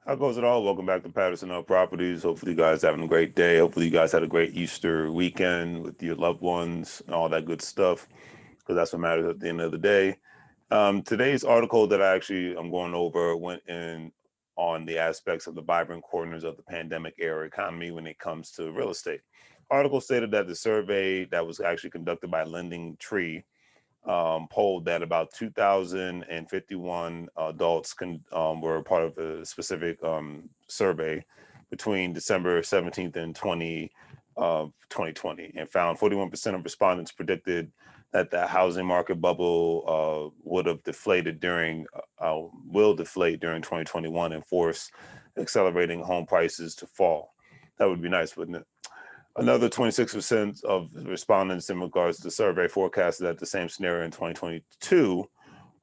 How goes it all? Welcome back to Patterson Up Properties. Hopefully, you guys having a great day. Hopefully, you guys had a great Easter weekend with your loved ones and all that good stuff, because that's what matters at the end of the day. Today's article that I'm going over went in on the aspects of the vibrant corners of the pandemic era economy when it comes to real estate. Article stated that the survey that was actually conducted by Lending Tree polled that about 2,051 adults were part of a specific survey between December 17th and 2020, and found 41% of respondents predicted that the housing market bubble will deflate during 2021 and force accelerating home prices to fall. That would be nice, wouldn't it? Another 26% of respondents in regards to the survey forecasted that the same scenario in 2022,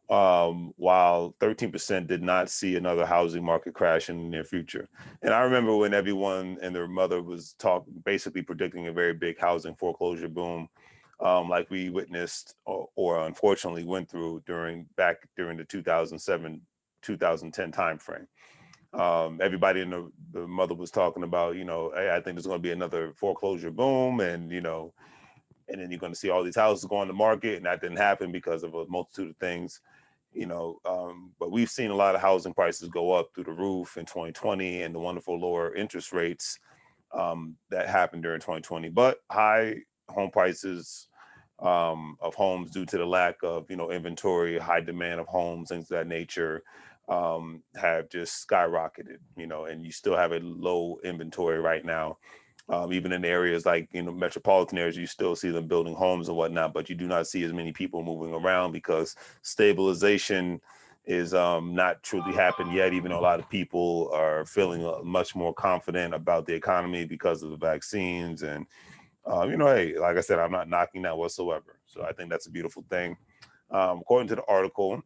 while 13% did not see another housing market crash in the near future. And I remember when everyone and their mother was basically predicting a very big housing foreclosure boom, like we witnessed or unfortunately went through during the 2007, 2010 timeframe. Everybody in the mother was talking about, hey, I think there's going to be another foreclosure boom, and then you're going to see all these houses go on the market, and that didn't happen because of a multitude of things, but we've seen a lot of housing prices go up through the roof in 2020, and the wonderful lower interest rates that happened during 2020, but high home prices of homes due to the lack of inventory, high demand of homes, things of that nature, have just skyrocketed, and you still have a low inventory right now. Even in areas like, metropolitan areas, you still see them building homes and whatnot, but you do not see as many people moving around because stabilization is not truly happened yet, even though a lot of people are feeling much more confident about the economy because of the vaccines. And, hey, like I said, I'm not knocking that whatsoever. So I think that's a beautiful thing. According to the article,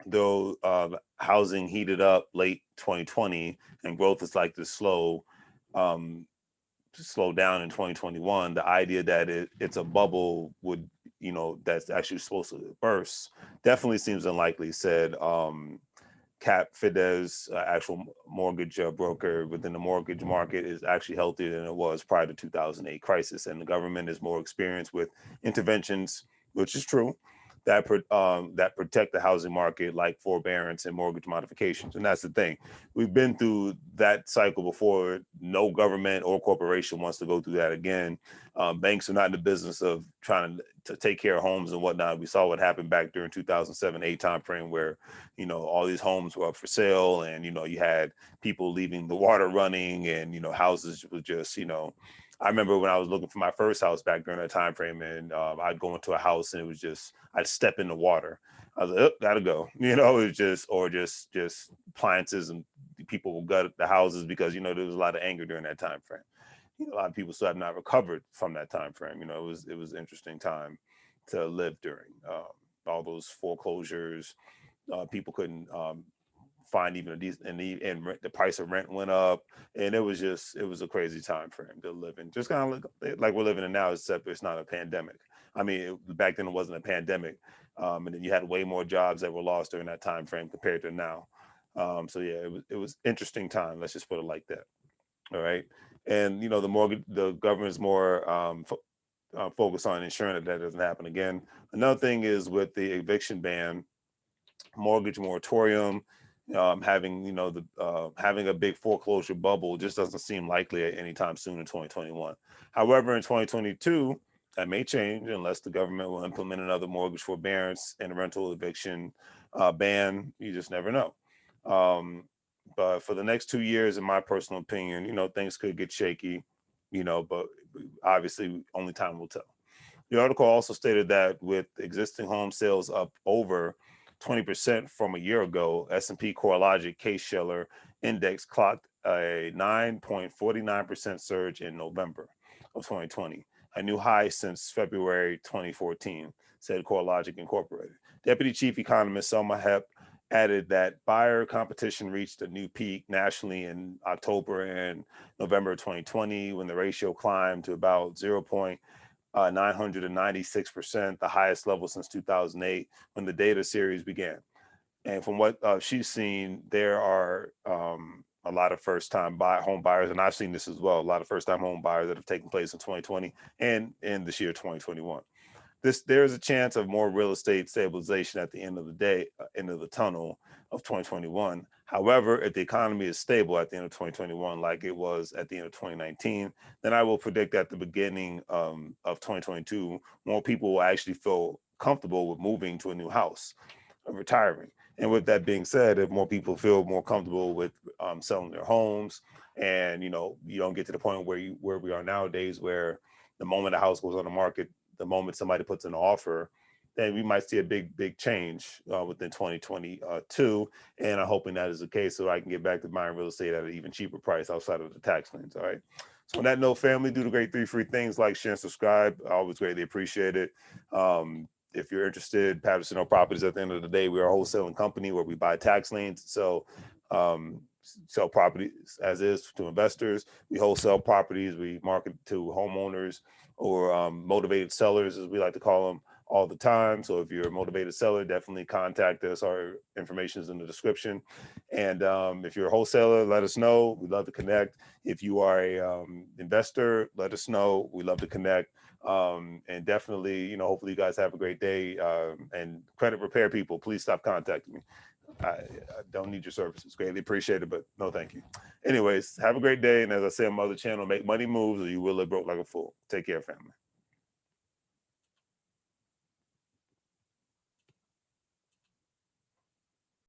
though housing heated up late 2020 and growth is like um, to slow down in 2021, the idea that it's a bubble that's actually supposed to burst definitely seems unlikely, said Cap Fidesz, actual mortgage broker within the mortgage market, is actually healthier than it was prior to 2008 crisis, and the government is more experienced with interventions, which is true, that protect the housing market, like forbearance and mortgage modifications. And that's the thing. We've been through that cycle before. No government or corporation wants to go through that again. Banks are not in the business of trying to take care of homes and whatnot. We saw what happened back during 2007-8 timeframe, where all these homes were up for sale, and you had people leaving the water running, and houses were just I remember when I was looking for my first house back during that time frame, and I'd go into a house and it was just I'd step in the water. I was like, oh, gotta go. It was just appliances, and people will gut the houses because there was a lot of anger during that time frame. A lot of people still have not recovered from that time frame. It was an interesting time to live during. All those foreclosures, people couldn't find even a decent, and the price of rent went up, and it was a crazy time frame to live in, just kind of like we're living in now, except it's not a pandemic. I mean, back then it wasn't a pandemic, and then you had way more jobs that were lost during that time frame compared to now. So yeah, it was interesting time, let's just put it like that. All right. And the government's more focused on ensuring that doesn't happen again. Another thing is with the eviction ban, mortgage moratorium, having a big foreclosure bubble just doesn't seem likely at any time soon in 2021. However, in 2022, that may change unless the government will implement another mortgage forbearance and a rental eviction ban. You just never know. But for the next 2 years, in my personal opinion, things could get shaky, but obviously only time will tell. The article also stated that with existing home sales up over 20% from a year ago, S&P CoreLogic Case-Shiller Index clocked a 9.49% surge in November of 2020, a new high since February 2014, said CoreLogic Incorporated. Deputy Chief Economist Selma Hepp added that buyer competition reached a new peak nationally in October and November of 2020, when the ratio climbed to about 996%, the highest level since 2008 when the data series began. And from what she's seen, there are a lot of first-time home buyers, and I've seen this as well. A lot of first-time home buyers that have taken place in 2020 and in this year 2021. There's a chance of more real estate stabilization at the end of the day, end of the tunnel of 2021. However, if the economy is stable at the end of 2021, like it was at the end of 2019, then I will predict at the beginning of 2022, more people will actually feel comfortable with moving to a new house, retiring. And with that being said, if more people feel more comfortable with selling their homes, and you don't get to the point where we are nowadays, where the moment a house goes on the market, the moment somebody puts an offer, then we might see a big change within 2022. And I'm hoping that is the case, so I can get back to buying real estate at an even cheaper price outside of the tax liens. All right. So on that note, family, do the great 3 free things: like, share, and subscribe. I always greatly appreciate it. If you're interested, Patterson Properties, at the end of the day, we are a wholesaling company where we buy tax liens, um, sell properties as is to investors. We wholesale properties. We market to homeowners or motivated sellers, as we like to call them, all the time. So if you're a motivated seller, definitely contact us. Our information is in the description. And if you're a wholesaler, let us know. We'd love to connect. If you are a investor, let us know. We'd love to connect. And definitely, hopefully you guys have a great day. And credit repair people, please stop contacting me. I don't need your services. Greatly appreciate it, but no thank you. Anyways, have a great day. And as I say on my other channel, make money moves or you will live broke like a fool. Take care, family.